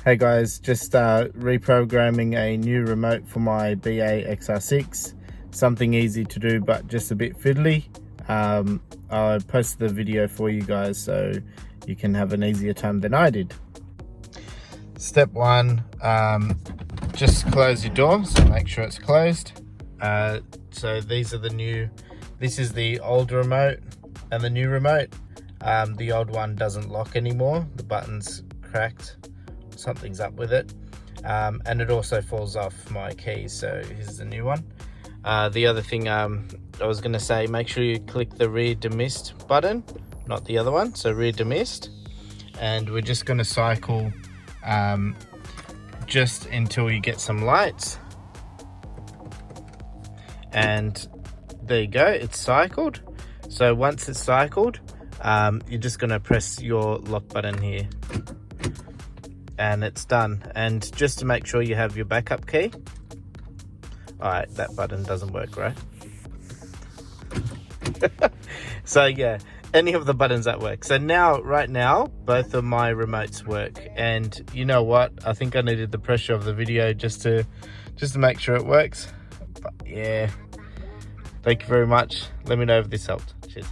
Hey guys, just reprogramming a new remote for my BA XR6. Something easy to do but just a bit fiddly. I posted the video for you guys so you can have an easier time than I did. Step one, just close your door, so make sure it's closed. So these are this is the old remote and the new remote. The old one doesn't lock anymore, the button's cracked. Something's up with it, and it also falls off my keys, so here's the new one. The other thing I was going to say, make sure you click the rear demist button, not the other one, so rear demist, and we're just going to cycle just until you get some lights, and there you go, it's cycled. So once it's cycled, you're just going to press your lock button here and it's done. And just to make sure you have your backup key. All right, that button doesn't work, right? So yeah, any of the buttons that work. So now, right now, both of my remotes work. And you know what? I think I needed the pressure of the video just to make sure it works. But yeah, thank you very much. Let me know if this helped. Cheers.